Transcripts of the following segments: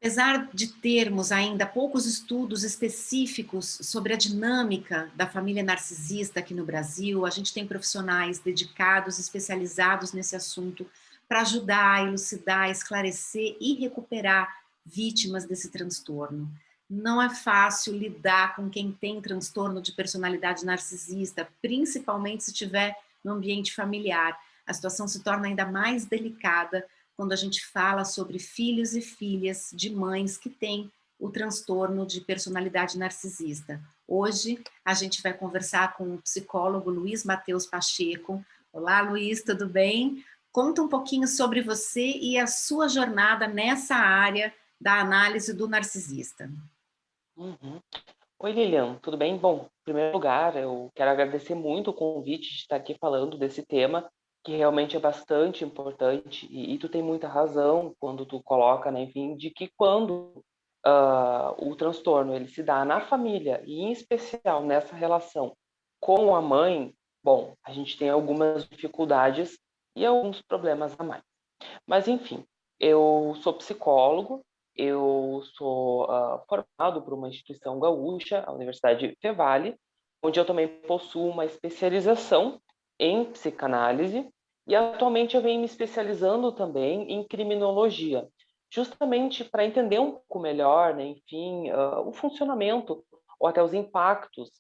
Apesar de termos ainda poucos estudos específicos sobre a dinâmica da família narcisista aqui no Brasil, a gente tem profissionais dedicados, especializados nesse assunto, para ajudar a elucidar, esclarecer e recuperar vítimas desse transtorno. Não é fácil lidar com quem tem transtorno de personalidade narcisista, principalmente se estiver no ambiente familiar. A situação se torna ainda mais delicada quando a gente fala sobre filhos e filhas de mães que têm o transtorno de personalidade narcisista. Hoje a gente vai conversar com o psicólogo Luiz Matheus Pacheco. Olá, Luiz, tudo bem? Conta um pouquinho sobre você e a sua jornada nessa área da análise do narcisista. Uhum. Oi, Lilian, tudo bem? Bom, em primeiro lugar, eu quero agradecer muito o convite de estar aqui falando desse tema, que realmente é bastante importante, e tu tem muita razão quando tu coloca, né, enfim, de que quando o transtorno ele se dá na família, e em especial nessa relação com a mãe, bom, a gente tem algumas dificuldades e alguns problemas a mais. Mas, enfim, eu sou psicólogo, eu sou formado por uma instituição gaúcha, a Universidade Fevale, onde eu também possuo uma especialização em psicanálise e atualmente eu venho me especializando também em criminologia, justamente para entender um pouco melhor, né, enfim, o funcionamento ou até os impactos,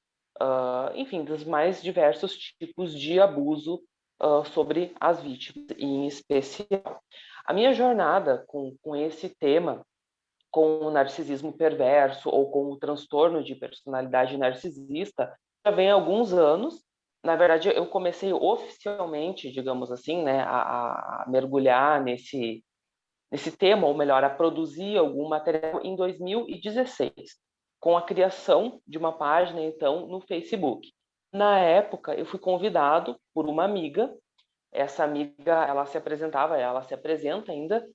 enfim, dos mais diversos tipos de abuso sobre as vítimas em especial. A minha jornada com esse tema, com o narcisismo perverso ou com o transtorno de personalidade narcisista, já vem há alguns anos. Na verdade, eu comecei oficialmente, digamos assim, né, a mergulhar nesse tema, ou melhor, a produzir algum material em 2016, com a criação de uma página, então, no Facebook. Na época, eu fui convidado por uma amiga. Essa amiga, ela se apresenta ainda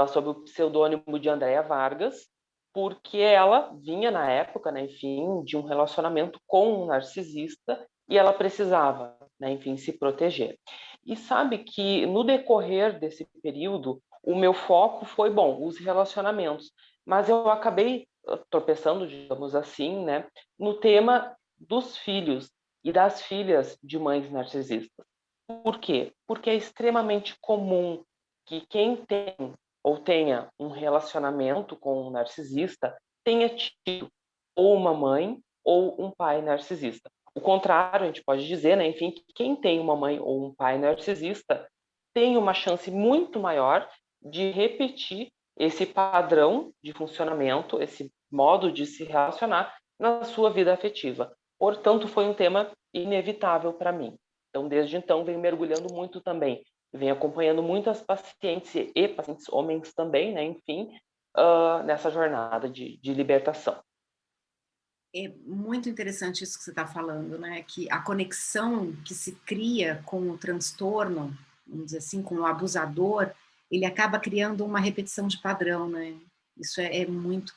sob o pseudônimo de Andréa Vargas, porque ela vinha na época, né, enfim, de um relacionamento com um narcisista e ela precisava, né, enfim, se proteger. E sabe que no decorrer desse período, o meu foco foi, bom, os relacionamentos, mas eu acabei tropeçando, digamos assim, né, no tema dos filhos e das filhas de mães narcisistas. Por quê? Porque é extremamente comum que quem tem ou tenha um relacionamento com um narcisista tenha tido ou uma mãe ou um pai narcisista. O contrário, a gente pode dizer, né, enfim, que quem tem uma mãe ou um pai narcisista tem uma chance muito maior de repetir esse padrão de funcionamento, esse modo de se relacionar na sua vida afetiva. Portanto, foi um tema inevitável para mim. Então, desde então, venho mergulhando muito também. Venho acompanhando muitas pacientes e pacientes homens também, né, enfim, nessa jornada de libertação. É muito interessante isso que você está falando, né? Que a conexão que se cria com o transtorno, vamos dizer assim, com o abusador, ele acaba criando uma repetição de padrão, né? Isso é muito,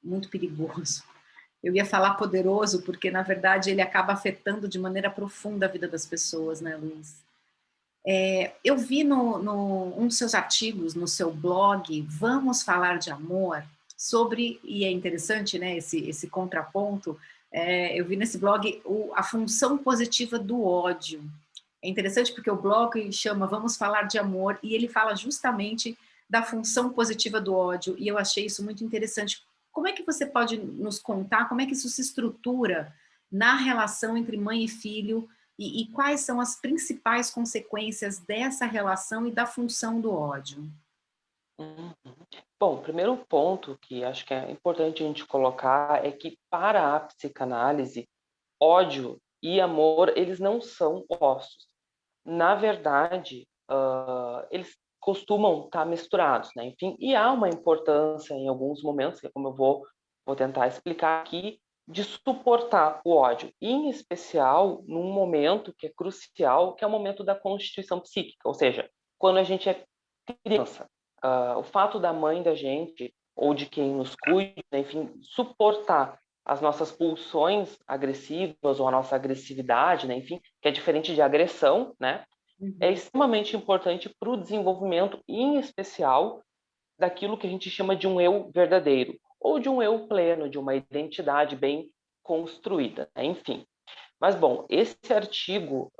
muito perigoso. Eu ia falar poderoso, porque na verdade ele acaba afetando de maneira profunda a vida das pessoas, né, Luiz? Eu vi um dos seus artigos, no seu blog, Vamos Falar de Amor, sobre, e é interessante, né, esse contraponto, eu vi nesse blog a função positiva do ódio. É interessante porque o blog chama Vamos Falar de Amor, e ele fala justamente da função positiva do ódio, e eu achei isso muito interessante. Como é que você pode nos contar como é que isso se estrutura na relação entre mãe e filho, e quais são as principais consequências dessa relação e da função do ódio? Uhum. Bom, o primeiro ponto que acho que é importante a gente colocar é que, para a psicanálise, ódio e amor, eles não são opostos. Na verdade, eles costumam estar misturados, né? Enfim, e há uma importância em alguns momentos, que é como eu vou tentar explicar aqui, de suportar o ódio, em especial num momento que é crucial, que é o momento da constituição psíquica, ou seja, quando a gente é criança. O fato da mãe da gente, ou de quem nos cuida, enfim, suportar as nossas pulsões agressivas ou a nossa agressividade, né, enfim, que é diferente de agressão, né, é Uhum. extremamente importante para o desenvolvimento, em especial daquilo que a gente chama de um eu verdadeiro, ou de um eu pleno, de uma identidade bem construída, né? Enfim. Mas, bom, esse artigo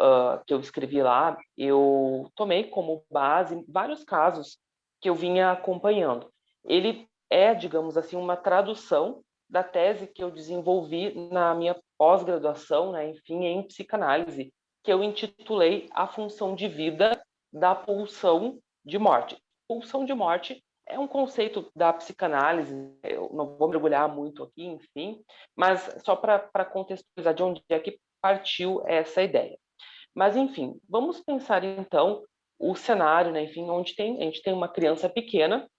que eu escrevi lá, eu tomei como base vários casos que eu vinha acompanhando. Ele é, digamos assim, uma tradução da tese que eu desenvolvi na minha pós-graduação, né, enfim, em psicanálise, que eu intitulei A Função de Vida da Pulsão de Morte. Pulsão de morte é um conceito da psicanálise, eu não vou mergulhar muito aqui, enfim, mas só para contextualizar de onde é que partiu essa ideia. Mas, enfim, vamos pensar então o cenário, né, enfim, onde a gente tem uma criança pequena,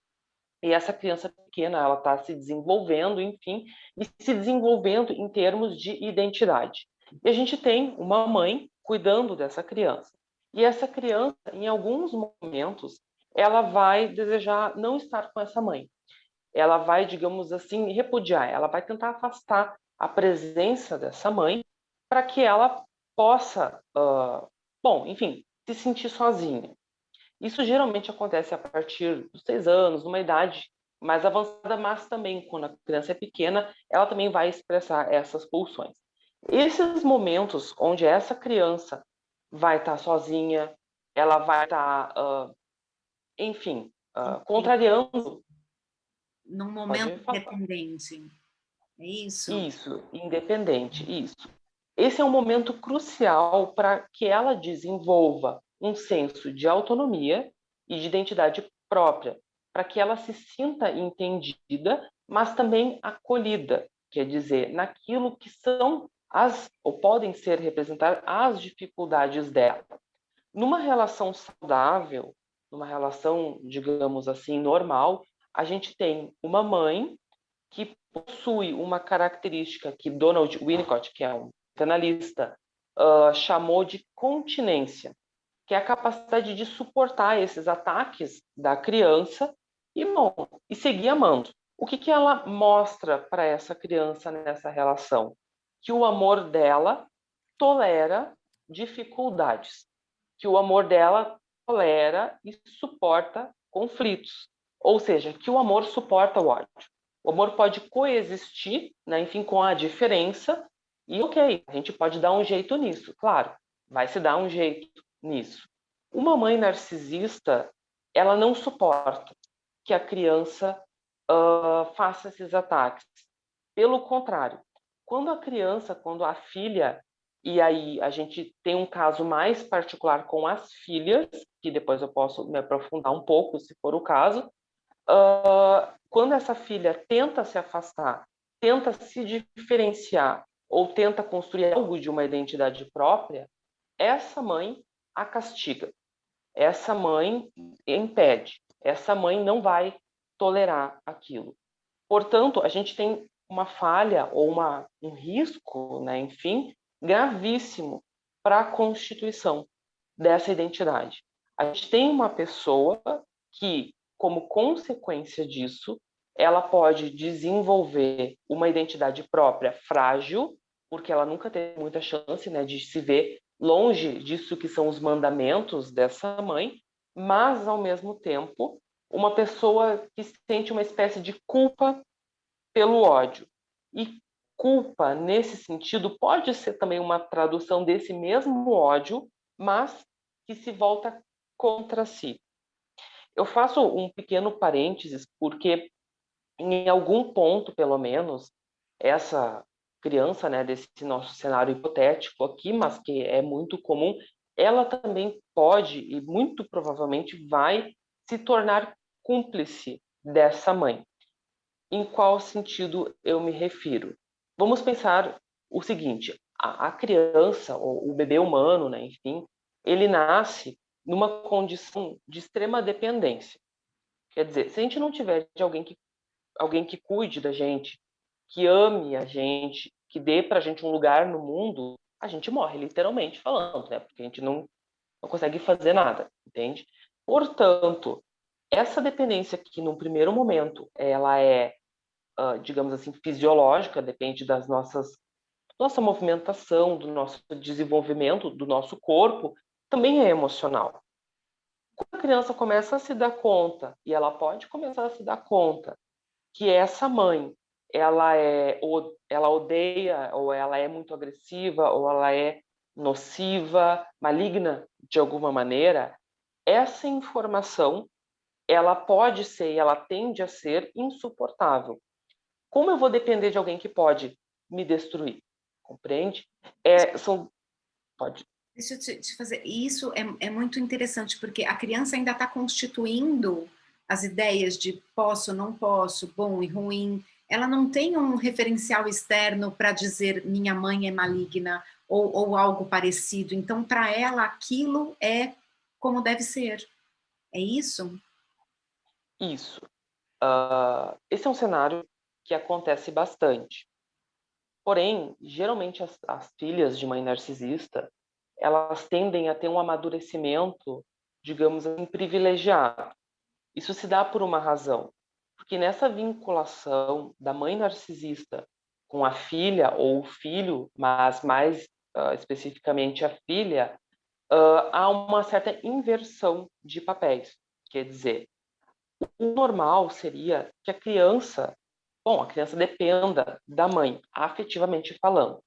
e essa criança pequena ela está se desenvolvendo, enfim, e se desenvolvendo em termos de identidade. E a gente tem uma mãe cuidando dessa criança. E essa criança, em alguns momentos, ela vai desejar não estar com essa mãe. Ela vai, digamos assim, repudiar, ela vai tentar afastar a presença dessa mãe para que ela possa, bom, enfim, se sentir sozinha. Isso geralmente acontece a partir dos 6 anos, numa idade mais avançada, mas também quando a criança é pequena, ela também vai expressar essas pulsões. Esses momentos onde essa criança vai estar sozinha, ela vai estar, enfim, contrariando. Num momento Pode falar. independente, é isso? Isso, independente, isso. Esse é um momento crucial para que ela desenvolva um senso de autonomia e de identidade própria, para que ela se sinta entendida, mas também acolhida, quer dizer, naquilo que são ou podem ser representar as dificuldades dela. Numa relação saudável, numa relação, digamos assim, normal, a gente tem uma mãe que possui uma característica que Donald Winnicott, que é um analista, chamou de continência, que é a capacidade de suportar esses ataques da criança e, bom, e seguir amando. O que ela mostra para essa criança nessa relação? Que o amor dela tolera dificuldades, que o amor dela tolera e suporta conflitos, ou seja, que o amor suporta o ódio. O amor pode coexistir, né, enfim, com a diferença, e ok, a gente pode dar um jeito nisso, claro, vai se dar um jeito nisso. Uma mãe narcisista, ela não suporta que a criança faça esses ataques. Pelo contrário, quando a filha, e aí a gente tem um caso mais particular com as filhas, que depois eu posso me aprofundar um pouco, se for o caso, quando essa filha tenta se afastar, tenta se diferenciar ou tenta construir algo de uma identidade própria, essa mãe a castiga, essa mãe impede, essa mãe não vai tolerar aquilo. Portanto, a gente tem uma falha ou um risco, né, enfim, gravíssimo para a constituição dessa identidade. A gente tem uma pessoa que, como consequência disso, ela pode desenvolver uma identidade própria frágil, porque ela nunca teve muita chance, né, de se ver longe disso que são os mandamentos dessa mãe, mas, ao mesmo tempo, uma pessoa que sente uma espécie de culpa pelo ódio. E culpa, nesse sentido, pode ser também uma tradução desse mesmo ódio, mas que se volta contra si. Eu faço um pequeno parênteses, porque em algum ponto, pelo menos, essa criança, né, desse nosso cenário hipotético aqui, mas que é muito comum, ela também pode e muito provavelmente vai se tornar cúmplice dessa mãe. Em qual sentido eu me refiro? Vamos pensar o seguinte: a criança, ou o bebê humano, né, enfim, ele nasce numa condição de extrema dependência. Quer dizer, se a gente não tiver de alguém que cuide da gente, que ame a gente, que dê para a gente um lugar no mundo, a gente morre, literalmente falando, né? Porque a gente não consegue fazer nada, entende? Portanto, essa dependência que, no primeiro momento, ela é, digamos assim, fisiológica, depende das nossa movimentação, do nosso desenvolvimento, do nosso corpo, também é emocional. Quando a criança começa a se dar conta, e ela pode começar a se dar conta, que essa mãe, ela odeia, ou ela é muito agressiva, ou ela é nociva, maligna de alguma maneira, essa informação, ela pode ser e ela tende a ser insuportável. Como eu vou depender de alguém que pode me destruir? Compreende? Pode. Deixa eu te fazer. Isso é muito interessante, porque a criança ainda está constituindo as ideias de posso, não posso, bom e ruim. Ela não tem um referencial externo para dizer minha mãe é maligna ou algo parecido. Então, para ela, aquilo é como deve ser. É isso? Isso. Esse é um cenário que acontece bastante. Porém, geralmente as filhas de mãe narcisista, elas tendem a ter um amadurecimento, digamos assim, privilegiado. Isso se dá por uma razão, porque nessa vinculação da mãe narcisista com a filha ou o filho, mas mais especificamente a filha, há uma certa inversão de papéis. Quer dizer, o normal seria que a criança dependa da mãe, afetivamente falando.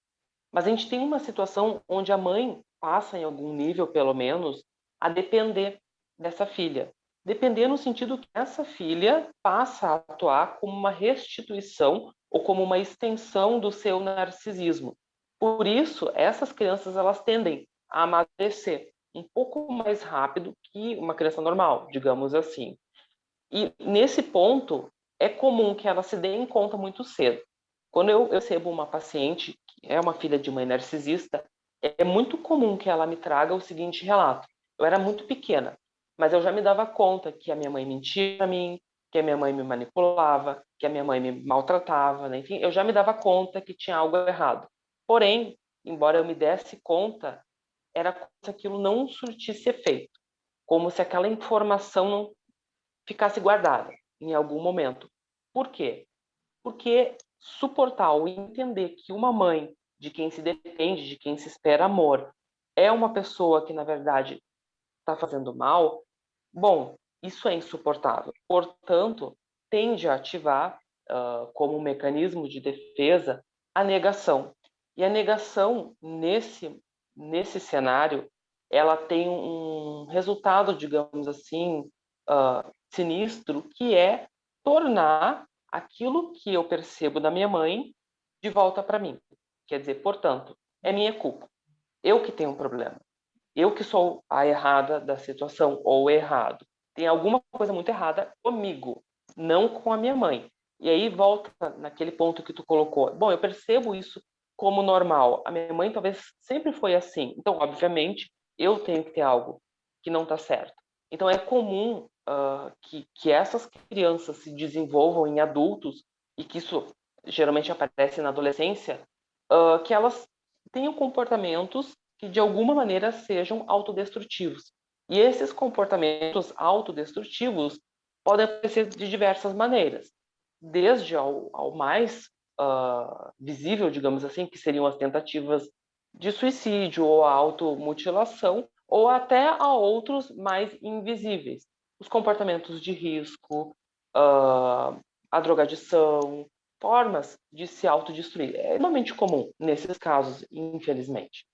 Mas a gente tem uma situação onde a mãe passa, em algum nível, pelo menos, a depender dessa filha. Depender no sentido que essa filha passa a atuar como uma restituição ou como uma extensão do seu narcisismo. Por isso, essas crianças elas tendem a amadurecer um pouco mais rápido que uma criança normal, digamos assim. E nesse ponto, é comum que ela se dê em conta muito cedo. Quando eu recebo uma paciente que é uma filha de mãe narcisista, é muito comum que ela me traga o seguinte relato: eu era muito pequena, mas eu já me dava conta que a minha mãe mentia para mim, que a minha mãe me manipulava, que a minha mãe me maltratava, né? Enfim, eu já me dava conta que tinha algo errado. Porém, embora eu me desse conta, era como se aquilo não surtisse efeito, como se aquela informação não ficasse guardada em algum momento. Por quê? Porque suportar ou entender que uma mãe de quem se depende, de quem se espera amor, é uma pessoa que, na verdade, está fazendo mal, bom, isso é insuportável. Portanto, tende a ativar, como um mecanismo de defesa, a negação. E a negação, nesse cenário, ela tem um resultado, digamos assim, sinistro, que é tornar aquilo que eu percebo da minha mãe de volta para mim. Quer dizer, portanto, é minha culpa. Eu que tenho um problema. Eu que sou a errada da situação, ou o errado. Tem alguma coisa muito errada comigo, não com a minha mãe. E aí volta naquele ponto que tu colocou. Bom, eu percebo isso como normal. A minha mãe talvez sempre foi assim. Então, obviamente, eu tenho que ter algo que não está certo. Então, é comum que essas crianças se desenvolvam em adultos, e que isso geralmente aparece na adolescência, que elas tenham comportamentos que de alguma maneira sejam autodestrutivos. E esses comportamentos autodestrutivos podem acontecer de diversas maneiras, desde ao mais visível, digamos assim, que seriam as tentativas de suicídio ou a automutilação, ou até a outros mais invisíveis, os comportamentos de risco, a drogadição, formas de se autodestruir. É normalmente comum nesses casos, infelizmente.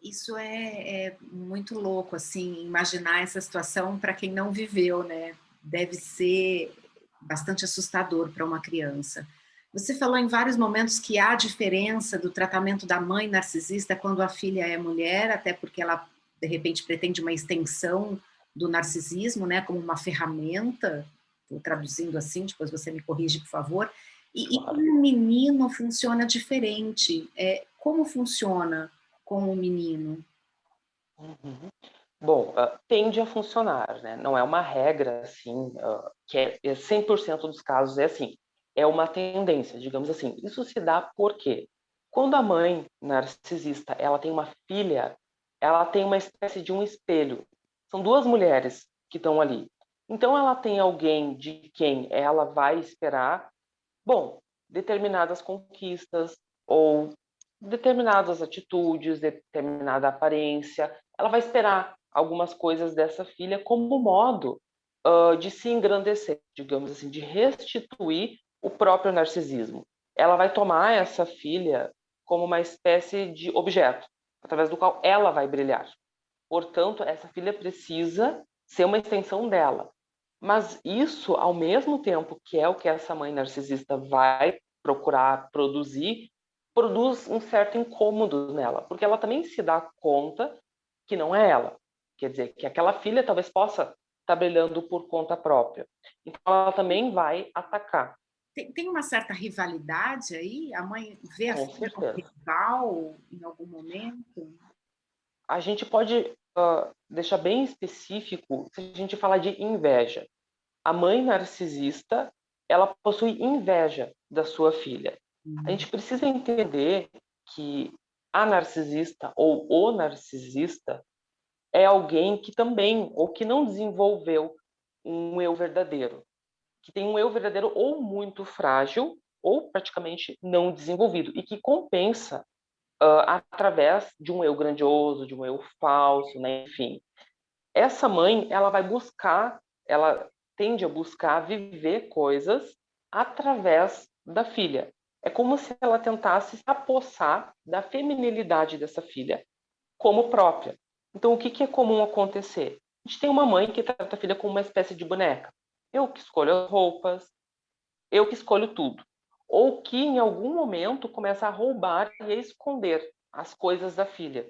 Isso é muito louco, assim, imaginar essa situação para quem não viveu, né? Deve ser bastante assustador para uma criança. Você falou em vários momentos que há diferença do tratamento da mãe narcisista quando a filha é mulher, até porque ela, de repente, pretende uma extensão do narcisismo, né, como uma ferramenta, estou traduzindo assim, depois você me corrige, por favor. E com Claro. o menino funciona diferente. Como funciona com o menino? Uhum. Bom, tende a funcionar, né? Não é uma regra assim, que é 100% dos casos é assim. É uma tendência, digamos assim. Isso se dá porque quando a mãe narcisista, ela tem uma filha, ela tem uma espécie de um espelho. São duas mulheres que estão ali. Então ela tem alguém de quem ela vai esperar, bom, determinadas conquistas ou determinadas atitudes, determinada aparência. Ela vai esperar algumas coisas dessa filha como modo de se engrandecer, digamos assim, de restituir o próprio narcisismo. Ela vai tomar essa filha como uma espécie de objeto, através do qual ela vai brilhar. Portanto, essa filha precisa ser uma extensão dela. Mas isso, ao mesmo tempo que é o que essa mãe narcisista vai procurar produzir, produz um certo incômodo nela, porque ela também se dá conta que não é ela. Quer dizer, que aquela filha talvez possa estar brilhando por conta própria. Então, ela também vai atacar. Tem uma certa rivalidade aí? A mãe vê a Com filha como certeza. rival em algum momento? A gente pode deixar bem específico se a gente falar de inveja. A mãe narcisista, ela possui inveja da sua filha. A Hum. gente precisa entender que a narcisista ou o narcisista é alguém que também, ou que não desenvolveu um eu verdadeiro, que tem um eu verdadeiro ou muito frágil ou praticamente não desenvolvido e que compensa através de um eu grandioso, de um eu falso, né? Enfim. Essa mãe, ela vai buscar, ela tende a buscar viver coisas através da filha. É como se ela tentasse se apossar da feminilidade dessa filha como própria. Então, o que que é comum acontecer? A gente tem uma mãe que trata a filha como uma espécie de boneca. Eu que escolho as roupas, eu que escolho tudo. Ou que em algum momento começa a roubar e a esconder as coisas da filha.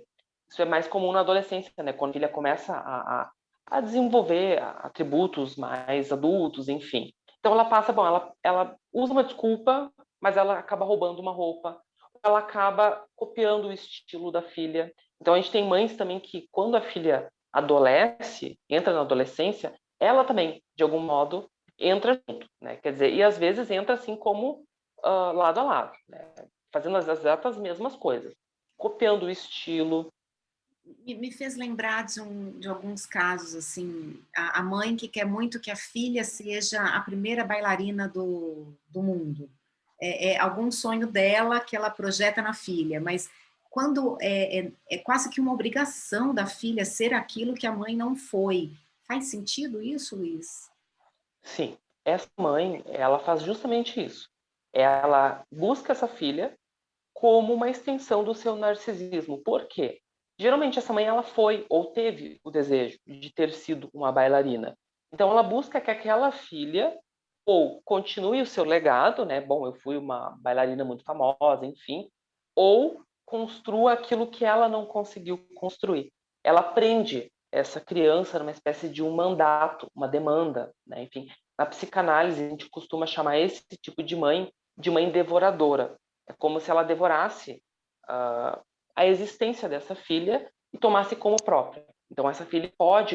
Isso é mais comum na adolescência, né? Quando a filha começa a desenvolver atributos mais adultos, enfim. Então ela passa, bom, ela usa uma desculpa, mas ela acaba roubando uma roupa, ela acaba copiando o estilo da filha. Então a gente tem mães também que, quando a filha adolesce, entra na adolescência, ela também, de algum modo, entra junto, né? Quer dizer, e às vezes entra assim como lado a lado, né? Fazendo as exatas mesmas coisas, copiando o estilo. Me fez lembrar de alguns casos, assim, a mãe que quer muito que a filha seja a primeira bailarina do mundo. É algum sonho dela que ela projeta na filha, mas quando é quase que uma obrigação da filha ser aquilo que a mãe não foi. Faz sentido isso, Luiz? Sim, essa mãe, ela faz justamente isso. Ela busca essa filha como uma extensão do seu narcisismo. Por quê? Geralmente essa mãe ela foi ou teve o desejo de ter sido uma bailarina. Então ela busca que aquela filha ou continue o seu legado, né? Bom, eu fui uma bailarina muito famosa, enfim, ou construa aquilo que ela não conseguiu construir. Ela prende essa criança numa espécie de um mandato, uma demanda, né? Enfim, na psicanálise a gente costuma chamar esse tipo de mãe devoradora. É como se ela devorasse a existência dessa filha e tomasse como própria. Então essa filha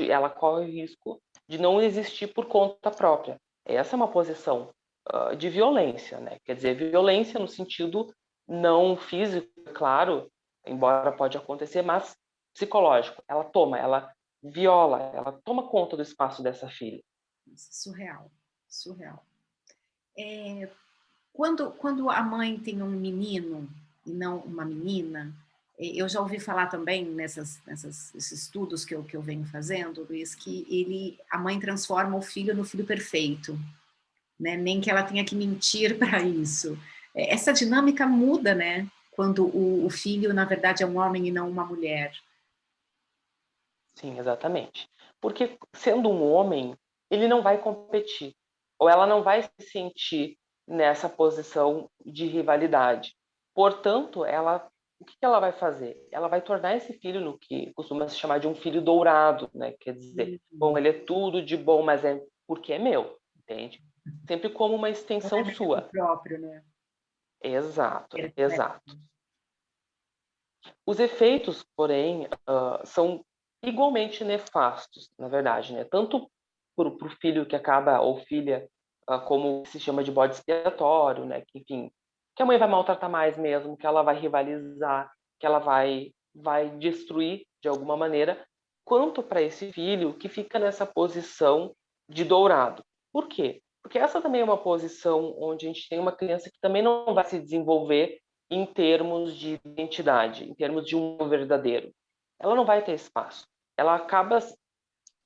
ela corre o risco de não existir por conta própria. Essa é uma posição de violência, né? Quer dizer, violência no sentido não físico, claro, embora pode acontecer, mas psicológico. Ela viola, ela toma conta do espaço dessa filha. Surreal, surreal. Quando a mãe tem um menino e não uma menina, eu já ouvi falar também nesses estudos que eu venho fazendo, Luiz, que a mãe transforma o filho no filho perfeito, né? Nem que ela tenha que mentir para isso. Essa dinâmica muda, né? Quando o filho, na verdade, é um homem e não uma mulher. Sim, exatamente. Porque sendo um homem, ele não vai competir, ou ela não vai se sentir nessa posição de rivalidade. Portanto, o que ela vai fazer? Ela vai tornar esse filho no que costuma se chamar de um filho dourado, né? Quer dizer, bom, Uhum. ele é tudo de bom, mas é porque é meu, entende? Sempre como uma Não extensão é mérito sua. próprio, né? Exato, Perfeito. exato. Os efeitos, porém, são igualmente nefastos, na verdade, né? Tanto para o filho que acaba, ou filha, como se chama de bode expiatório, né? Que, enfim, que a mãe vai maltratar mais mesmo, que ela vai rivalizar, que ela vai destruir de alguma maneira, quanto para esse filho que fica nessa posição de dourado. Por quê? Porque essa também é uma posição onde a gente tem uma criança que também não vai se desenvolver em termos de identidade, em termos de um verdadeiro. Ela não vai ter espaço. ela acaba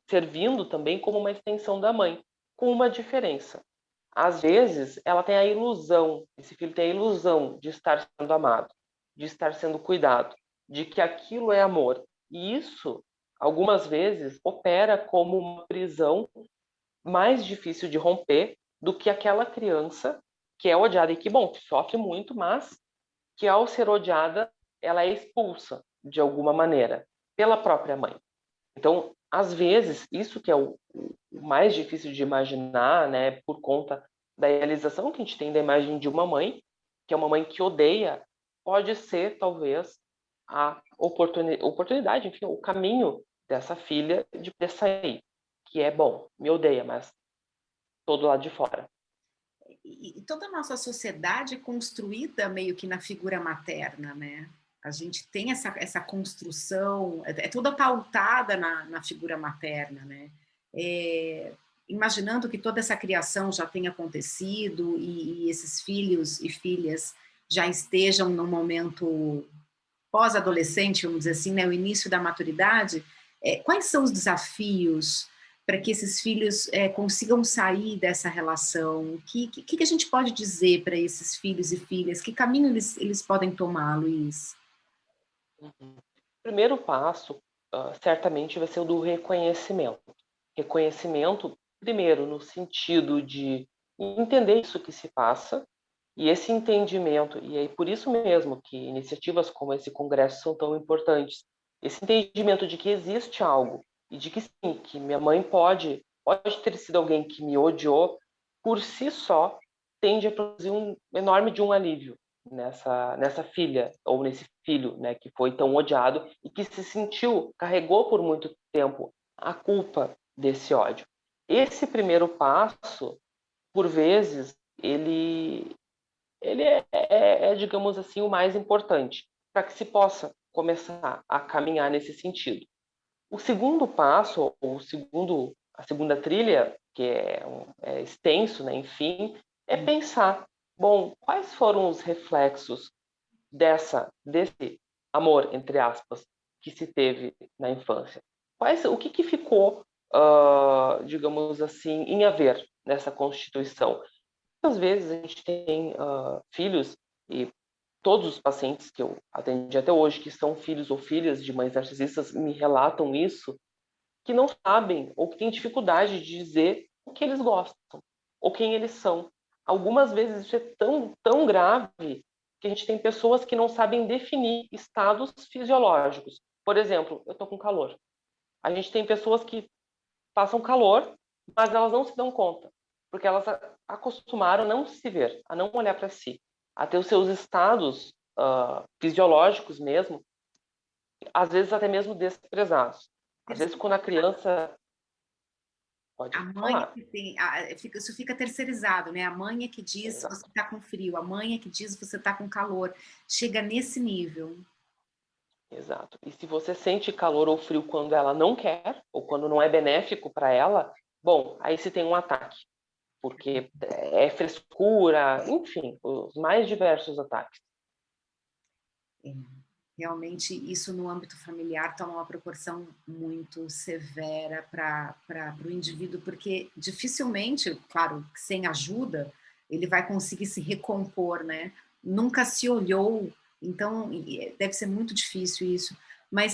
servindo também como uma extensão da mãe, com uma diferença. Às vezes, ela tem a ilusão, esse filho tem a ilusão de estar sendo amado, de estar sendo cuidado, de que aquilo é amor. E isso, algumas vezes, opera como uma prisão mais difícil de romper do que aquela criança que é odiada e que, bom, sofre muito, mas que ao ser odiada, ela é expulsa de alguma maneira pela própria mãe. Então, às vezes, isso que é o mais difícil de imaginar, né, por conta da idealização que a gente tem da imagem de uma mãe, que é uma mãe que odeia, pode ser, talvez, a oportunidade, enfim, o caminho dessa filha de poder sair, que é bom, me odeia, mas todo lado de fora. E toda a nossa sociedade é construída meio que na figura materna, né? A gente tem essa construção, é toda pautada na figura materna, né? É, imaginando que toda essa criação já tenha acontecido e esses filhos e filhas já estejam no momento pós-adolescente, vamos dizer assim, né, o início da maturidade, quais são os desafios para que esses filhos consigam sair dessa relação? O que a gente pode dizer para esses filhos e filhas? Que caminho eles podem tomar, Luiz? Uhum. O primeiro passo, certamente, vai ser o do reconhecimento. Reconhecimento, primeiro, no sentido de entender isso que se passa, e esse entendimento, e é por isso mesmo que iniciativas como esse congresso são tão importantes, esse entendimento de que existe algo, e de que sim, que minha mãe pode ter sido alguém que me odiou, por si só, tende a produzir um enorme de um alívio nessa filha, ou nesse filho, né, que foi tão odiado, e que se sentiu, carregou por muito tempo a culpa desse ódio. Esse primeiro passo, por vezes, ele digamos assim, o mais importante para que se possa começar a caminhar nesse sentido. O segundo passo, a segunda trilha, que é extenso, né, enfim, é pensar, bom, quais foram os reflexos desse amor, entre aspas, que se teve na infância? O que ficou, digamos assim, em haver nessa constituição? Às vezes a gente tem filhos, e todos os pacientes que eu atendi até hoje, que são filhos ou filhas de mães narcisistas, me relatam isso, que não sabem ou que têm dificuldade de dizer o que eles gostam ou quem eles são. Algumas vezes isso é tão grave que a gente tem pessoas que não sabem definir estados fisiológicos. Por exemplo, eu estou com calor. A gente tem pessoas que passam calor, mas elas não se dão conta, porque elas acostumaram a não se ver, a não olhar para si, a ter os seus estados fisiológicos mesmo, às vezes até mesmo desprezados. Às vezes, quando a criança... Pode A mãe é falar. que tem, isso fica terceirizado, né? A mãe é que diz você Exato, está com frio, a mãe é que diz você está com calor. Chega nesse nível. exato. E se você sente calor ou frio quando ela não quer, ou quando não é benéfico para ela, bom, aí se tem um ataque, porque é frescura, enfim, os mais diversos ataques. É, realmente, isso no âmbito familiar toma uma proporção muito severa para o indivíduo, porque dificilmente, claro, sem ajuda, ele vai conseguir se recompor, né? Nunca se olhou, então deve ser muito difícil isso. Mas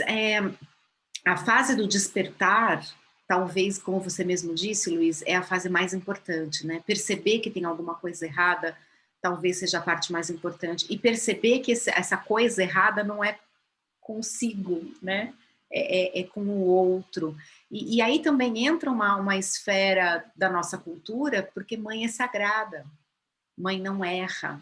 a fase do despertar, talvez, como você mesmo disse, Luiz, é a fase mais importante, né? Perceber que tem alguma coisa errada, talvez seja a parte mais importante. E perceber que essa coisa errada não é consigo, né? É com o outro. E aí também entra uma esfera da nossa cultura, porque mãe é sagrada, mãe não erra.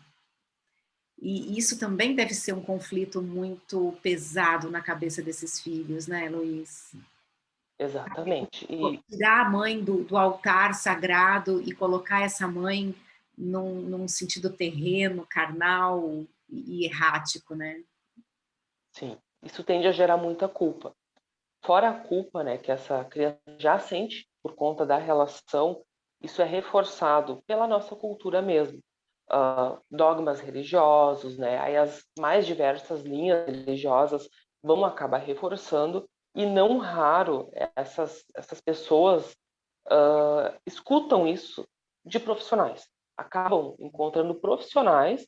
E isso também deve ser um conflito muito pesado na cabeça desses filhos, né, Luiz? Exatamente. E Tirar a mãe do altar sagrado e colocar essa mãe num sentido terreno, carnal e errático, né? sim, isso tende a gerar muita culpa. Fora a culpa, né, que essa criança já sente por conta da relação, isso é reforçado pela nossa cultura mesmo. Dogmas religiosos, né, aí as mais diversas linhas religiosas vão acabar reforçando E não raro, essas pessoas escutam isso de profissionais. Acabam encontrando profissionais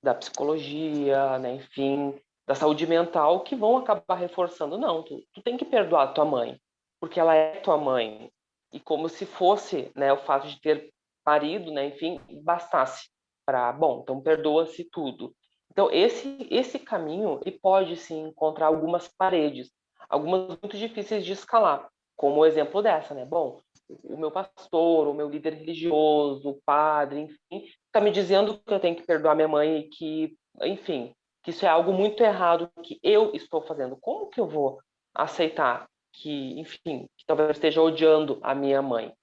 da psicologia, né, enfim, da saúde mental, que vão acabar reforçando, não, tu tem que perdoar tua mãe, porque ela é tua mãe. E como se fosse, né, o fato de ter parido, né, enfim, bastasse para, bom, então perdoa-se tudo. Então, esse caminho, ele pode, sim, encontrar algumas paredes, algumas muito difíceis de escalar, como o exemplo dessa, né? Bom, o meu pastor, o meu líder religioso, o padre, enfim, está me dizendo que eu tenho que perdoar minha mãe e que, enfim, que isso é algo muito errado que eu estou fazendo. Como que eu vou aceitar que, enfim, que talvez eu esteja odiando a minha mãe?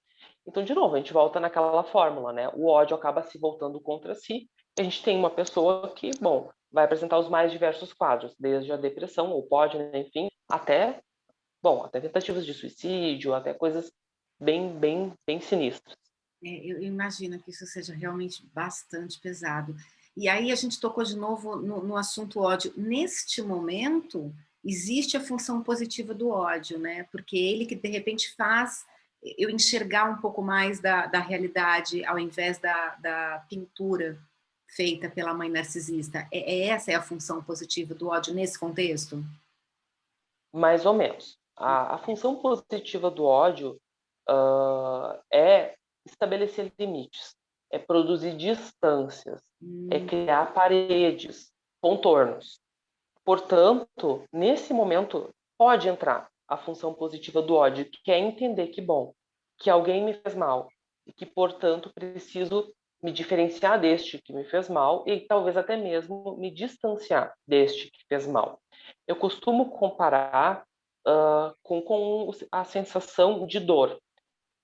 Então, de novo, a gente volta naquela fórmula, né? O ódio acaba se voltando contra si. E a gente tem uma pessoa que, bom, vai apresentar os mais diversos quadros, desde a depressão, ou pode, né, enfim, até, bom, até tentativas de suicídio, até coisas bem sinistras. Eu imagino que isso seja realmente bastante pesado. E aí a gente tocou de novo no assunto ódio. Neste momento, existe a função positiva do ódio, né? Porque ele que de repente faz eu enxergar um pouco mais da realidade ao invés da pintura feita pela mãe narcisista. Essa é a função positiva do ódio nesse contexto? Mais ou menos. A função positiva do ódio é estabelecer limites, é produzir distâncias, é Hum, criar paredes, contornos. Portanto, nesse momento, pode entrar a função positiva do ódio, que é entender que, bom, que alguém me fez mal e que, portanto, preciso me diferenciar deste que me fez mal e talvez até mesmo me distanciar deste que fez mal. Eu costumo comparar com a sensação de dor.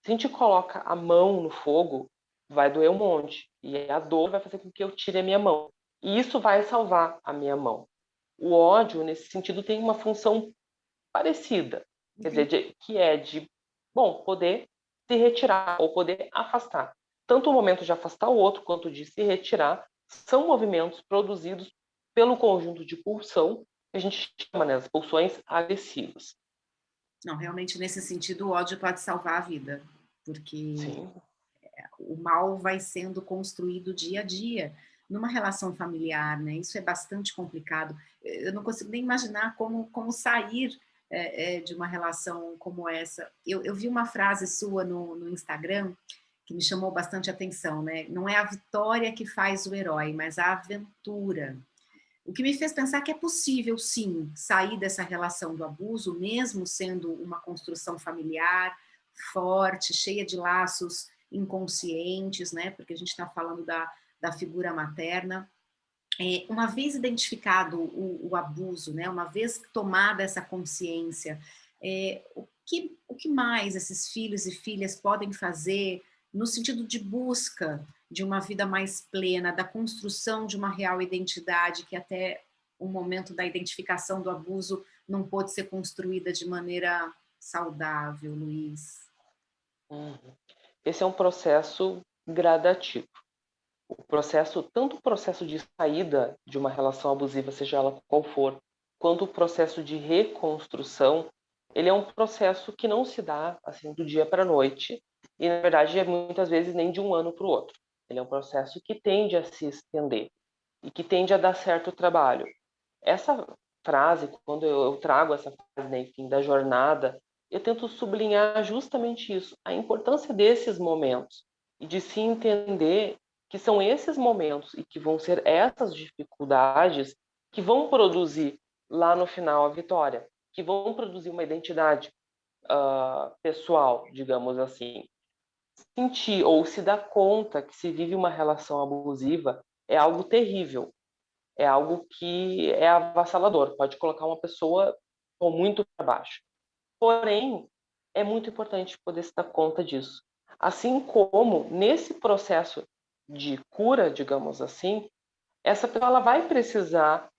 Se a gente coloca a mão no fogo, vai doer um monte. E a dor vai fazer com que eu tire a minha mão. E isso vai salvar a minha mão. O ódio, nesse sentido, tem uma função parecida. Quer dizer, entendi. que é de, bom, poder se retirar ou poder afastar. Tanto o momento de afastar o outro quanto de se retirar são movimentos produzidos pelo conjunto de pulsão que a gente chama, né, as pulsões agressivas. Não, realmente, nesse sentido, o ódio pode salvar a vida, porque Sim. o mal vai sendo construído dia a dia numa relação familiar, né? Isso é bastante complicado. Eu não consigo nem imaginar como sair de uma relação como essa. Eu vi uma frase sua no Instagram que me chamou bastante atenção, né? Não é a vitória que faz o herói, mas a aventura. O que me fez pensar que é possível, sim, sair dessa relação do abuso, mesmo sendo uma construção familiar forte, cheia de laços inconscientes, né? Porque a gente está falando da figura materna. Uma vez identificado o abuso, né? Uma vez tomada essa consciência, o que mais esses filhos e filhas podem fazer no sentido de busca de uma vida mais plena, da construção de uma real identidade que até o momento da identificação do abuso não pôde ser construída de maneira saudável, Luiz? Uhum. Esse é um processo gradativo. Tanto o processo de saída de uma relação abusiva, seja ela qual for, quanto o processo de reconstrução, ele é um processo que não se dá assim do dia para a noite e, na verdade, é muitas vezes nem de um ano para o outro. Ele é um processo que tende a se estender e que tende a dar certo trabalho. Essa frase, quando eu trago essa frase, né, enfim, da jornada, eu tento sublinhar justamente isso, a importância desses momentos e de se entender que são esses momentos e que vão ser essas dificuldades que vão produzir lá no final a vitória, que vão produzir uma identidade pessoal, digamos assim. Sentir ou se dar conta que se vive uma relação abusiva é algo terrível, é algo que é avassalador, pode colocar uma pessoa ou muito para baixo. Porém, é muito importante poder se dar conta disso. Assim como nesse processo de cura, digamos assim, essa pessoa ela vai precisar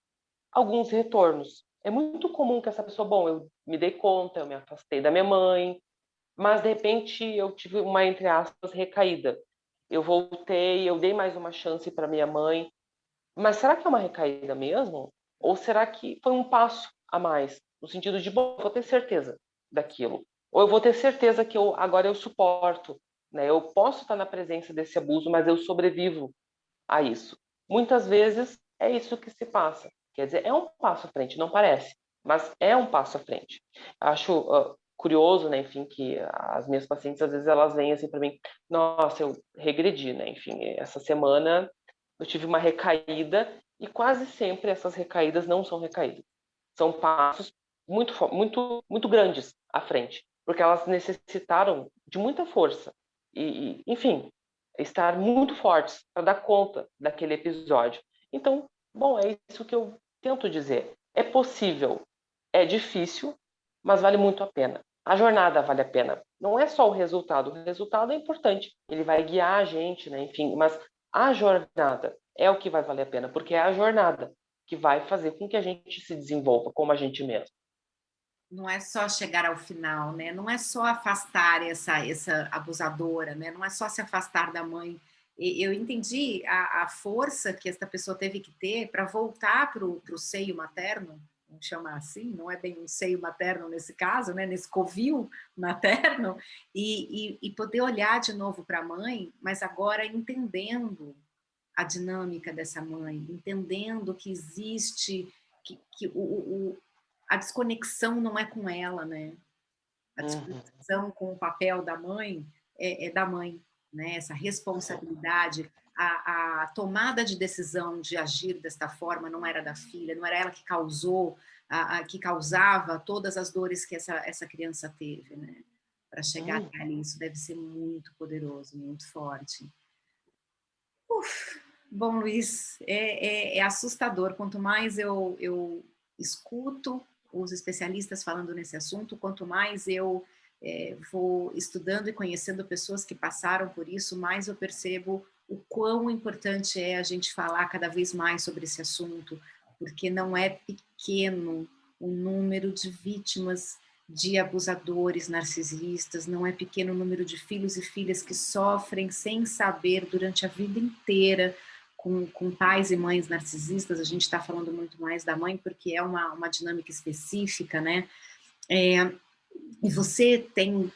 alguns retornos. É muito comum que essa pessoa, bom, eu me dei conta, eu me afastei da minha mãe, mas de repente eu tive uma, entre aspas, recaída. Eu voltei, eu dei mais uma chance para minha mãe, mas será que é uma recaída mesmo? Ou será que foi um passo a mais? no sentido de, bom, eu vou ter certeza daquilo, ou eu vou ter certeza que agora eu suporto, né? Eu posso estar na presença desse abuso, mas eu sobrevivo a isso. Muitas vezes é isso que se passa. Quer dizer, é um passo à frente, não parece, mas é um passo à frente. Acho curioso, né, enfim, que as minhas pacientes, às vezes, elas vêm assim para mim, nossa, eu regredi, né, enfim, essa semana eu tive uma recaída e quase sempre essas recaídas não são recaídas. São passos muito grandes à frente, porque elas necessitaram de muita força enfim, estar muito fortes para dar conta daquele episódio. Então, bom, é isso que eu tento dizer. É possível, é difícil, mas vale muito a pena. A jornada vale a pena. Não é só o resultado é importante, ele vai guiar a gente, né? Enfim, mas a jornada é o que vai valer a pena, porque é a jornada que vai fazer com que a gente se desenvolva como a gente mesmo. Não é só chegar ao final, né? Não é só afastar essa abusadora, né? Não é só se afastar da mãe. Eu entendi a força que essa pessoa teve que ter para voltar para o seio materno, vamos chamar assim, não é bem um seio materno nesse caso, né? Nesse covil materno, e poder olhar de novo para a mãe, mas agora entendendo a dinâmica dessa mãe, entendendo que existe, que a desconexão não é com ela, né? A Uhum. desconexão com o papel da mãe é da mãe, né? Essa responsabilidade, a tomada de decisão de agir desta forma não era da filha, não era ela que causou, que causava todas as dores que essa criança teve, né? Para chegar Uhum. até ali, isso deve ser muito poderoso, muito forte. Uf, bom, Luiz, é assustador. Quanto mais eu escuto os especialistas falando nesse assunto, quanto mais eu vou estudando e conhecendo pessoas que passaram por isso, mais eu percebo o quão importante é a gente falar cada vez mais sobre esse assunto, porque não é pequeno o número de vítimas de abusadores narcisistas, não é pequeno o número de filhos e filhas que sofrem sem saber durante a vida inteira com pais e mães narcisistas. A gente está falando muito mais da mãe porque é uma dinâmica específica, né? E você tem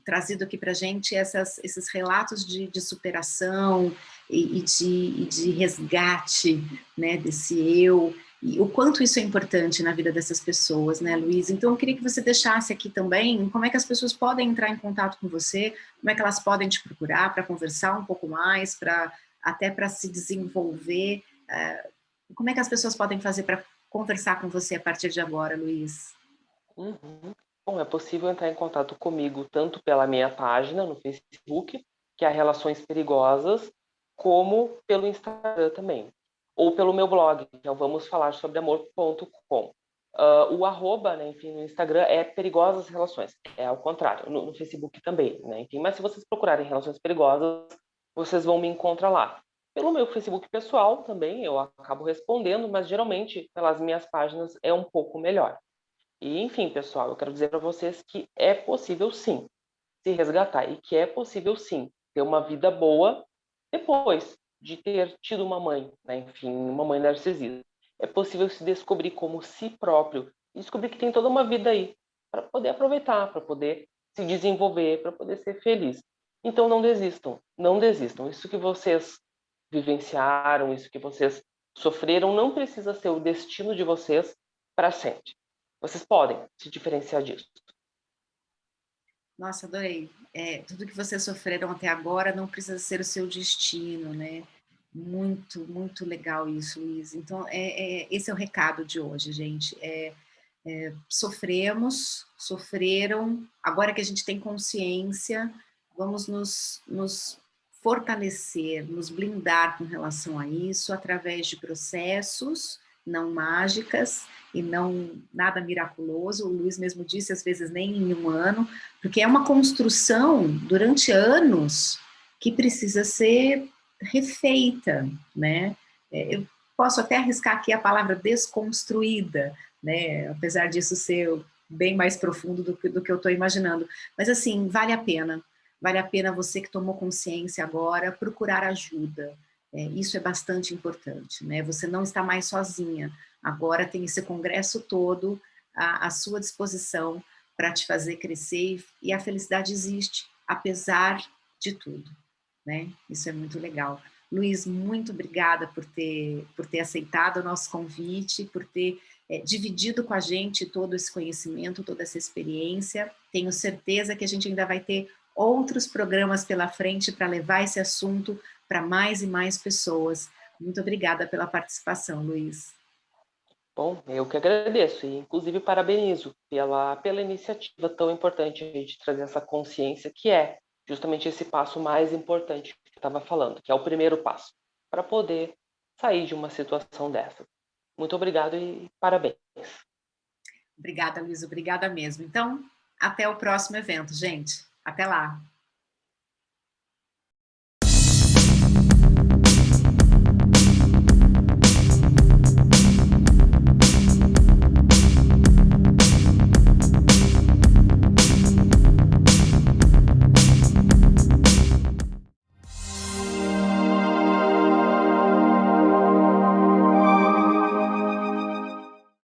trazido aqui para a gente esses relatos de superação e de resgate, né, desse eu, e o quanto isso é importante na vida dessas pessoas, né, Luiz? Então, eu queria que você deixasse aqui também como é que as pessoas podem entrar em contato com você, como é que elas podem te procurar para conversar um pouco mais, até para se desenvolver. Como é que as pessoas podem fazer para conversar com você a partir de agora, Luiz? Uhum. Bom, é possível entrar em contato comigo tanto pela minha página no Facebook, que é Relações Perigosas, como pelo Instagram também. Ou pelo meu blog, que é o vamosfalarsobreamor.com. O arroba, né, enfim, no Instagram é Perigosas Relações. É ao contrário, no Facebook também, né, enfim. Mas se vocês procurarem Relações Perigosas, vocês vão me encontrar lá. Pelo meu Facebook pessoal também, eu acabo respondendo, mas geralmente pelas minhas páginas é um pouco melhor. E, enfim, pessoal, eu quero dizer para vocês que é possível sim se resgatar e que é possível sim ter uma vida boa depois de ter tido uma mãe, né? Enfim, uma mãe narcisista. É possível se descobrir como si próprio e descobrir que tem toda uma vida aí para poder aproveitar, para poder se desenvolver, para poder ser feliz. Então não desistam, não desistam. Isso que vocês vivenciaram, isso que vocês sofreram, não precisa ser o destino de vocês para sempre. Vocês podem se diferenciar disso. Nossa, adorei. Tudo que vocês sofreram até agora não precisa ser o seu destino, né? Muito, muito legal isso, Luiz. Então, esse é o recado de hoje, gente. Sofreram, agora que a gente tem consciência, vamos nos fortalecer, nos blindar com relação a isso, através de processos não mágicas e não nada miraculoso. O Luiz mesmo disse, às vezes nem em um ano, porque é uma construção durante anos que precisa ser refeita, né? Eu posso até arriscar aqui a palavra desconstruída, né? Apesar disso ser bem mais profundo do que eu estou imaginando. Mas, assim, vale a pena. Vale a pena você que tomou consciência agora procurar ajuda. Isso é bastante importante, né? Você não está mais sozinha. Agora tem esse congresso todo à sua disposição para te fazer crescer, e a felicidade existe, apesar de tudo, né? Isso é muito legal. Luiz, muito obrigada por ter aceitado o nosso convite, por ter dividido com a gente todo esse conhecimento, toda essa experiência. Tenho certeza que a gente ainda vai ter outros programas pela frente para levar esse assunto para mais e mais pessoas. Muito obrigada pela participação, Luiz. Bom, eu que agradeço e inclusive parabenizo pela iniciativa tão importante aí de trazer essa consciência, que é justamente esse passo mais importante que eu estava falando, que é o primeiro passo, para poder sair de uma situação dessa. Muito obrigado e parabéns. Obrigada, Luiz, obrigada mesmo. Então, até o próximo evento, gente. Até lá.